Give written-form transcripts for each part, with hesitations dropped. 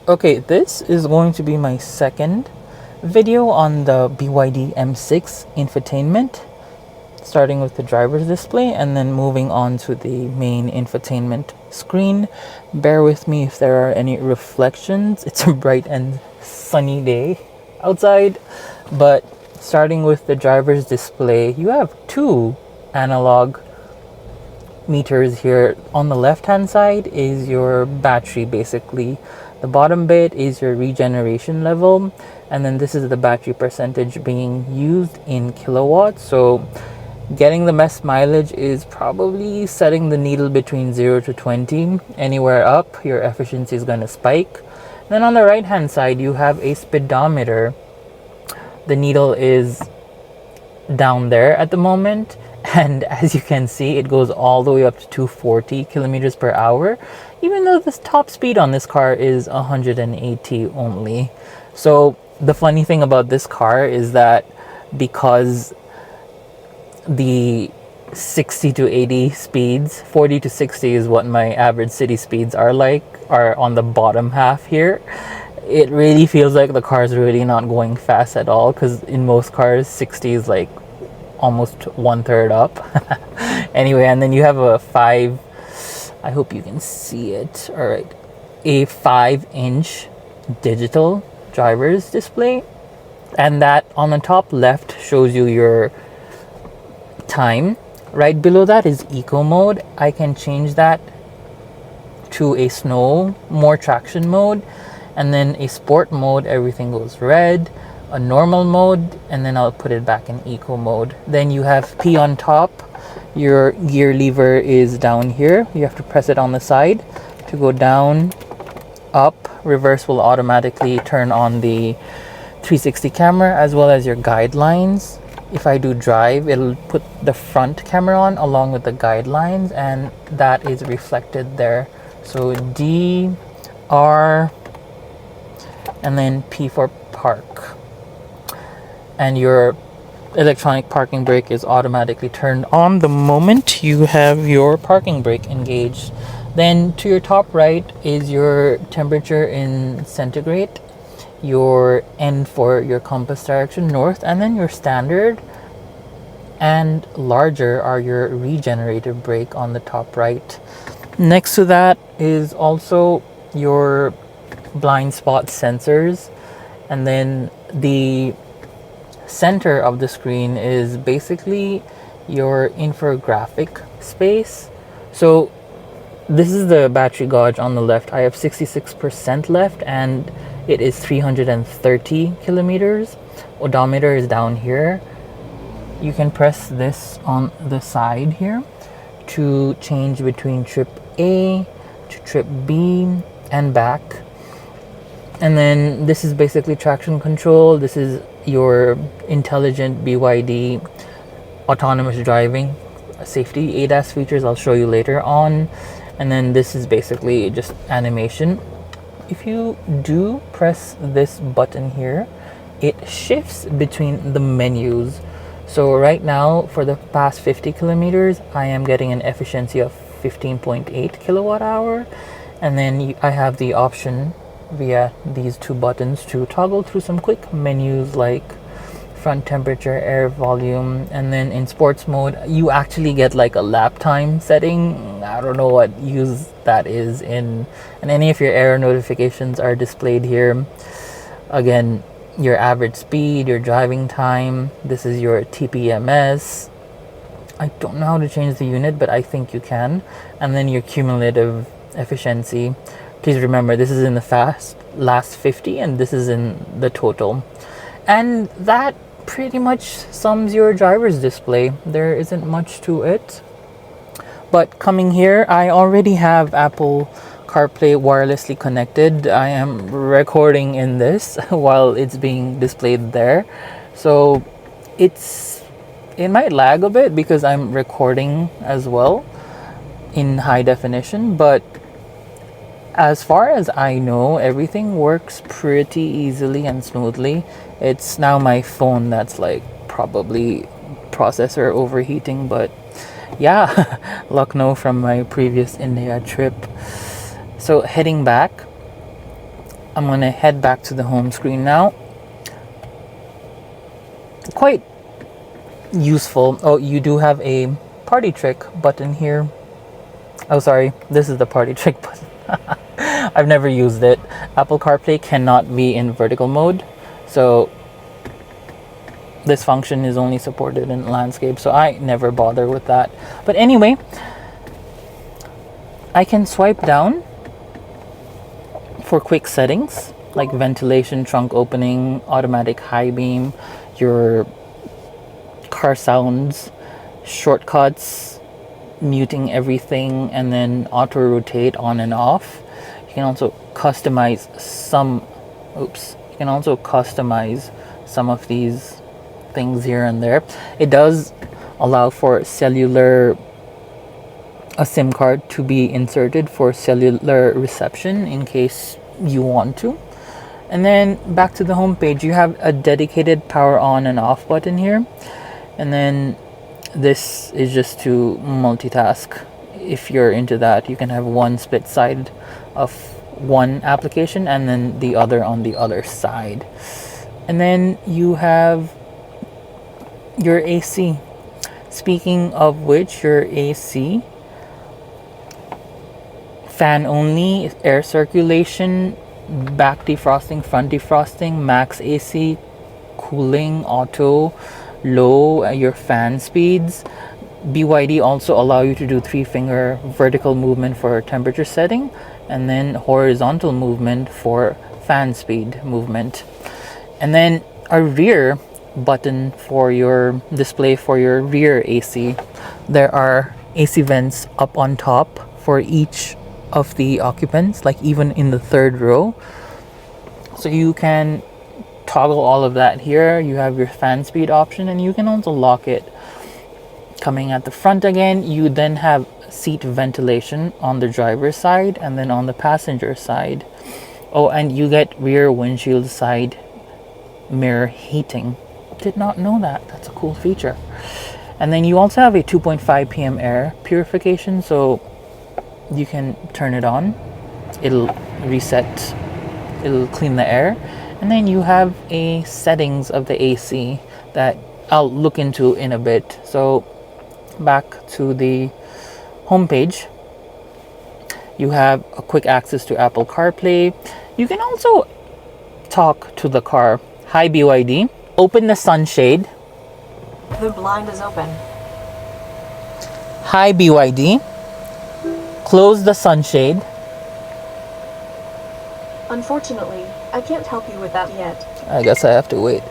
Okay, this is going to be my second video on the BYD M6 Infotainment, starting with the driver's display and then moving on to the main infotainment screen. Bear with me if there are any reflections. It's a bright and sunny day outside, but starting with the driver's display, you have two analog meters here. On the left hand side is your battery, basically. The bottom bit is your regeneration level, and then this is the battery percentage being used in kilowatts. So getting the best mileage is probably setting the needle between 0 to 20. Anywhere up, your efficiency is going to spike. Then on the right hand side, you have a speedometer. The needle is down there at the moment, and as you can see, it goes all the way up to 240 kilometers per hour, even though the top speed on this car is 180 only. So the funny thing about this car is that because the 60 to 80 speeds, 40 to 60 is what my average city speeds are on the bottom half here, it really feels like the car is really not going fast at all, because in most cars 60 is like almost 1/3 up. Anyway, and then you have a I hope you can see it, all right, a 5-inch digital driver's display, and that on the top left shows you your time. Right below that is eco mode. I can change that to a snow, more traction mode, and then a sport mode, everything goes red, a normal mode, and then I'll put it back in eco mode. Then you have P on top. Your gear lever is down here. You have to press it on the side to go down, up. Reverse will automatically turn on the 360 camera as well as your guidelines. If I do drive, it'll put the front camera on along with the guidelines, and that is reflected there. So D, R, and then P for park. And your electronic parking brake is automatically turned on the moment you have your parking brake engaged. Then to your top right is your temperature in centigrade, your N for your compass direction, north, and then your standard and larger are your regenerative brake on the top right. Next to that is also your blind spot sensors, and then the center of the screen is basically your infographic space. So this is the battery gauge on the left. I have 66% left and it is 330 kilometers. Odometer is down here. You can press this on the side here to change between trip A to trip B and back. And then this is basically traction control. This is your intelligent BYD autonomous driving safety ADAS features I'll show you later on. And then this is basically just animation. If you do press this button here, it shifts between the menus. So right now, for the past 50 kilometers, I am getting an efficiency of 15.8 kilowatt hour. And then I have the option via these two buttons to toggle through some quick menus like front temperature, air volume, and then in sports mode you actually get like a lap time setting. I don't know what use that is in, and any of your error notifications are displayed here. Again, your average speed, your driving time, this is your TPMS. I don't know how to change the unit, but I think you can. And then your cumulative efficiency. Please remember, this is in the last 50 and this is in the total. And that pretty much sums your driver's display. There isn't much to it. But coming here, I already have Apple CarPlay wirelessly connected. I am recording in this while it's being displayed there. So it might lag a bit because I'm recording as well in high definition, but as far as I know, everything works pretty easily and smoothly. It's now my phone that's like probably processor overheating, but yeah, Lucknow from my previous India trip. So heading back, I'm gonna head back to the home screen now. Quite useful. Oh, you do have a party trick button here. Oh, sorry, this is the party trick button. I've never used it. Apple CarPlay cannot be in vertical mode, so this function is only supported in landscape, so I never bother with that. But anyway, I can swipe down for quick settings like ventilation, trunk opening, automatic high beam, your car sounds, shortcuts, muting everything, and then auto rotate on and off. You can also customize some of these things here and there. It does allow for a SIM card to be inserted for cellular reception in case you want to. And then back to the home page, you have a dedicated power on and off button here. And then this is just to multitask. If you're into that, you can have one split side of one application and then the other on the other side. And then you have your AC. Speaking of which, your AC, fan only, air circulation, back defrosting, front defrosting, max AC, cooling, auto, low, your fan speeds. BYD also allow you to do 3-finger vertical movement for temperature setting, and then horizontal movement for fan speed movement. And then a rear button for your display for your rear AC. There are AC vents up on top for each of the occupants, like even in the third row. So you can toggle all of that here. You have your fan speed option, and you can also lock it. Coming at the front again, you then have seat ventilation on the driver's side and then on the passenger side. Oh, and you get rear windshield side mirror heating. Did not know that. That's a cool feature. And then you also have a 2.5 pm air purification, so you can turn it on. It'll reset. It'll clean the air. And then you have a settings of the AC that I'll look into in a bit. So back to the home page, you have a quick access to Apple CarPlay. You can also talk to the car. Hi BYD, open the sunshade. The blind is open. Hi BYD, close the sunshade. Unfortunately, I can't help you with that yet. I guess I have to wait.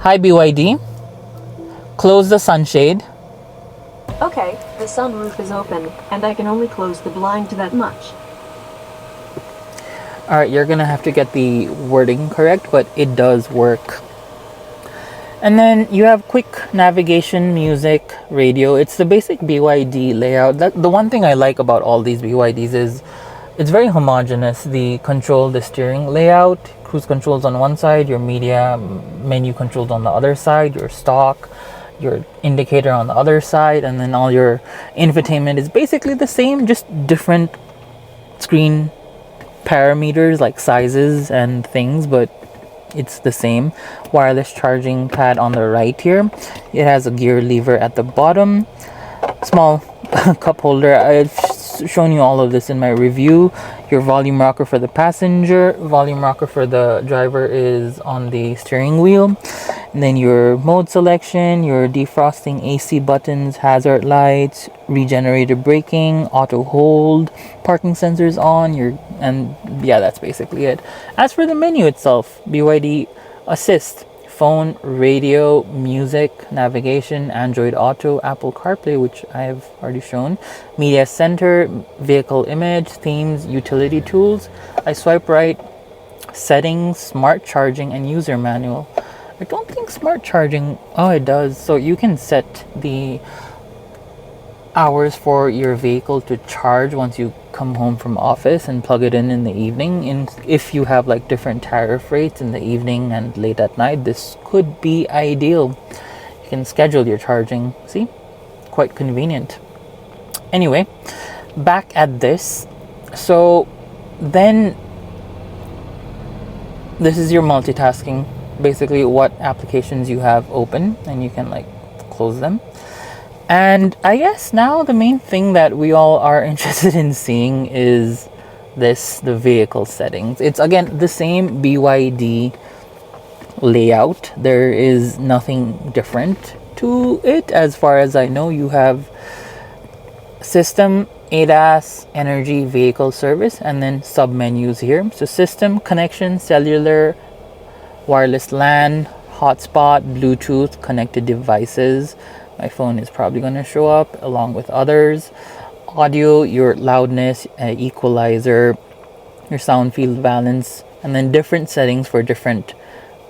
Hi BYD, close the sunshade. Okay, the sunroof is open, and I can only close the blind that much. Alright, you're gonna have to get the wording correct, but it does work. And then you have quick navigation, music, radio. It's the basic BYD layout. The one thing I like about all these BYDs is it's very homogeneous. The steering layout, cruise controls on one side, your media menu controls on the other side, your stock, your indicator on the other side, and then all your infotainment is basically the same, just different screen parameters like sizes and things, but it's the same. Wireless charging pad on the right here. It has a gear lever at the bottom. Small cup holder. I've shown you all of this in my review. Your volume rocker for the passenger, volume rocker for the driver is on the steering wheel. And then your mode selection, your defrosting AC buttons, hazard lights, regenerative braking, auto hold, parking sensors on, and yeah, that's basically it. As for the menu itself, BYD Assist, phone, radio, music, navigation, Android Auto, Apple CarPlay, which I have already shown, media center, vehicle image, themes, utility tools. I swipe right, settings, smart charging, and user manual. I don't think smart charging, oh it does, so you can set the hours for your vehicle to charge once you come home from office and plug it in the evening. If you have like different tariff rates in the evening and late at night, this could be ideal. You can schedule your charging. See, quite convenient. Anyway, back at this. So then this is your multitasking, basically what applications you have open, and you can like close them. And I guess now the main thing that we all are interested in seeing is the vehicle settings. It's again the same BYD layout. There is nothing different to it as far as I know. You have system, ADAS, energy, vehicle service, and then sub menus here. So system, connection, cellular, wireless LAN, hotspot, Bluetooth, connected devices. My phone is probably going to show up along with others. Audio, your loudness, equalizer, your sound field balance, and then different settings for different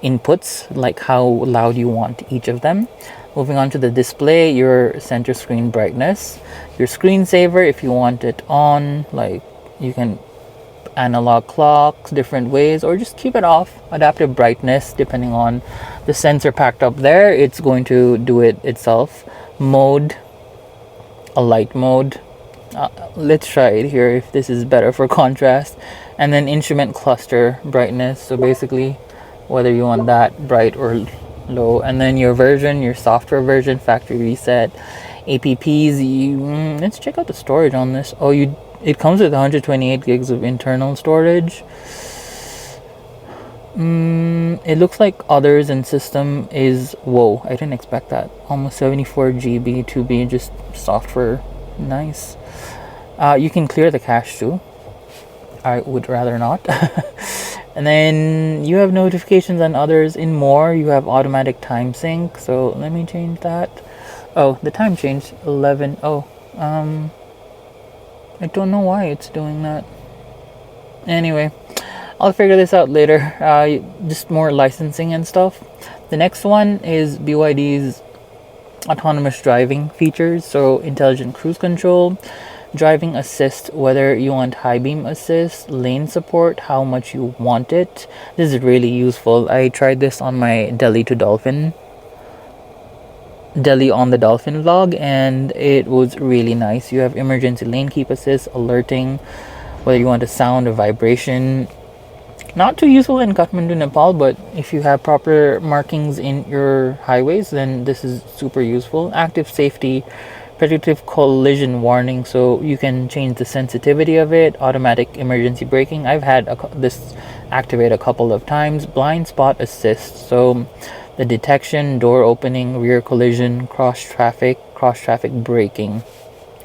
inputs, like how loud you want each of them. Moving on to the display, your center screen brightness, your screensaver if you want it on, like you can analog clocks different ways, or just keep it off. Adaptive brightness, depending on the sensor packed up there, it's going to do it itself. Mode, a light mode. Let's try it here if this is better for contrast. And then instrument cluster brightness, so basically whether you want that bright or low. And then your version, your software version, factory reset, apps. Let's check out the storage on this. It comes with 128 gigs of internal storage. It looks like others and system is, whoa, I didn't expect that. Almost 74 GB to be just software. Nice. You can clear the cache too. I would rather not. And then you have notifications on others. In more, you have automatic time sync. So let me change that. Oh, the time changed 11. Oh, I don't know why it's doing that. Anyway, I'll figure this out later. Just more licensing and stuff. The next one is BYD's autonomous driving features. So intelligent cruise control, driving assist, whether you want high beam assist, lane support, how much you want it. This is really useful. I tried this on my Delhi on the Dolphin vlog, and it was really nice. You have emergency lane keep assist, alerting, whether you want a sound or vibration. Not too useful in Kathmandu, Nepal, but if you have proper markings in your highways, then this is super useful. Active safety, predictive collision warning, so you can change the sensitivity of it. Automatic emergency braking, I've had this activate a couple of times. Blind spot assist, so the detection, door opening, rear collision, cross traffic braking.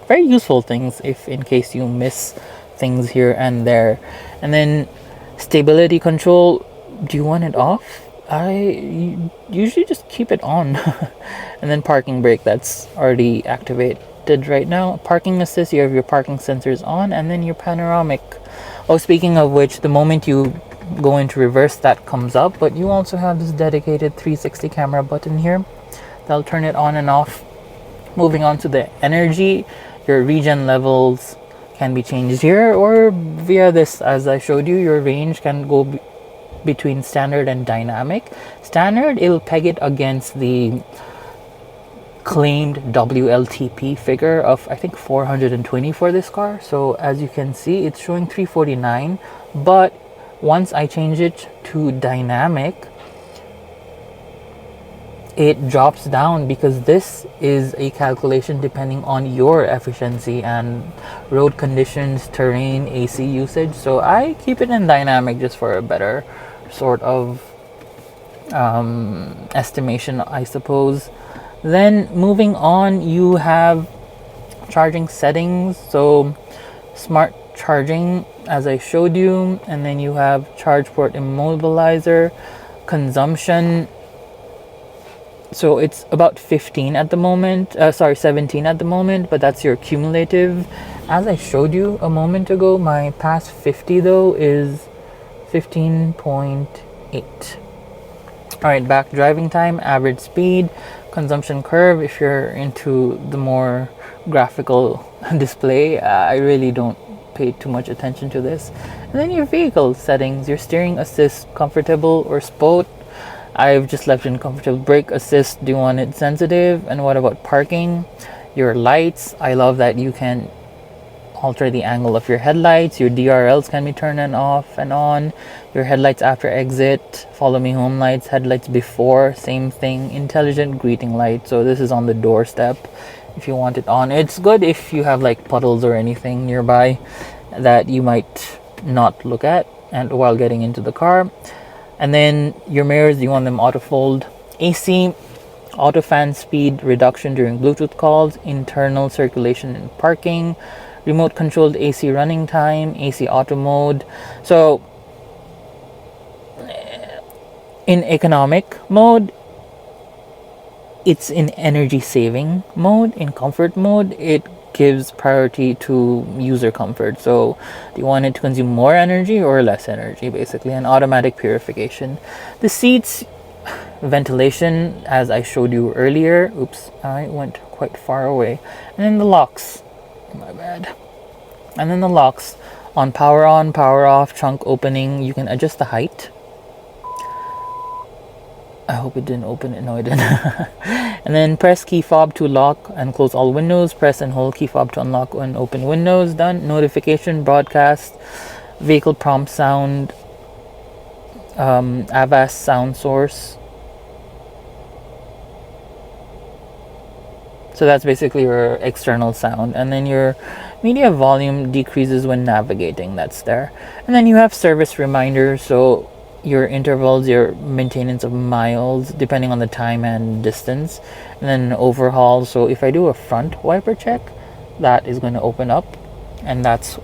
Very useful things if in case you miss things here and there. And then stability control, do you want it off? I usually just keep it on. And then parking brake, that's already activated right now. Parking assist, you have your parking sensors on, and then your panoramic. Oh, speaking of which, the moment you go into reverse, that comes up, but you also have this dedicated 360 camera button here that'll turn it on and off. Moving on to the energy, your regen levels can be changed here, or via this, as I showed you, your range can go between standard and dynamic. Standard, it'll peg it against the claimed WLTP figure of I think 420 for this car. So as you can see, it's showing 349, but once I change it to dynamic, it drops down, because this is a calculation depending on your efficiency and road conditions, terrain, AC usage. So I keep it in dynamic just for a better sort of estimation, I suppose. Then moving on, you have charging settings, so smart charging as I showed you, and then you have charge port immobilizer, consumption. So it's about 15 at the moment, 17 at the moment, but that's your cumulative. As I showed you a moment ago, my past 50 though is 15.8. Alright, back driving time, average speed, consumption curve. If you're into the more graphical display, I really don't pay too much attention to this. And then your vehicle settings, your steering assist, comfortable or sport. I've just left in comfortable. Brake assist, do you want it sensitive? And what about parking? Your lights, I love that you can alter the angle of your headlights. Your DRLs can be turned off and on. Your headlights after exit, follow me home lights, headlights before, same thing. Intelligent greeting light, so this is on the doorstep if you want it on. It's good if you have like puddles or anything nearby that you might not look at and while getting into the car. And then your mirrors, you want them auto fold. AC, auto fan speed reduction during Bluetooth calls, internal circulation in parking, remote controlled AC running time, AC auto mode. So in economic mode, it's in energy saving mode. In comfort mode, it gives priority to user comfort. So do you want it to consume more energy or less energy, basically? An automatic purification. The seats, ventilation, as I showed you earlier. Oops, I went quite far away. And then the locks, my bad. And then the locks on, power off, trunk opening. You can adjust the height. I hope it didn't open it. No, it didn't. And then press key fob to lock and close all windows. Press and hold key fob to unlock and open windows. Done. Notification, broadcast, vehicle prompt sound, Avast sound source. So that's basically your external sound. And then your media volume decreases when navigating. That's there. And then you have service reminders. So your intervals, your maintenance of miles, depending on the time and distance. And then overhaul. So if I do a front wiper check, that is going to open up. And that's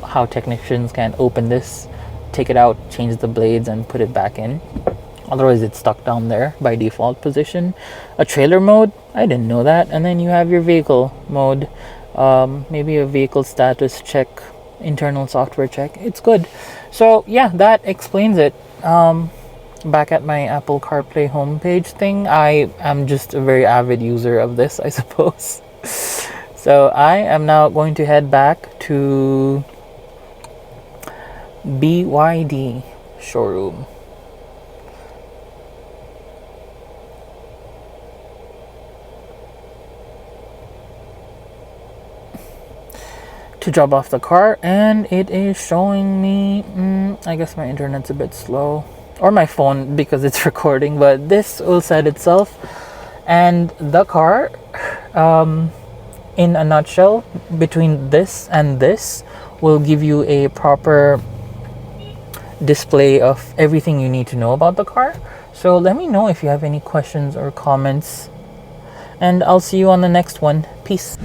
how technicians can open this, take it out, change the blades, and put it back in. Otherwise it's stuck down there by default position. A trailer mode, I didn't know that. And then you have your vehicle mode, maybe a vehicle status check, internal software check. It's good. So yeah, that explains it. Back at my Apple CarPlay homepage thing, I am just a very avid user of this, I suppose. So I am now going to head back to BYD showroom. To drop off the car, and it is showing me, I guess my internet's a bit slow, or my phone because it's recording, but this will set itself. And the car, in a nutshell, between this and this will give you a proper display of everything you need to know about the car. So let me know if you have any questions or comments, and I'll see you on the next one. Peace.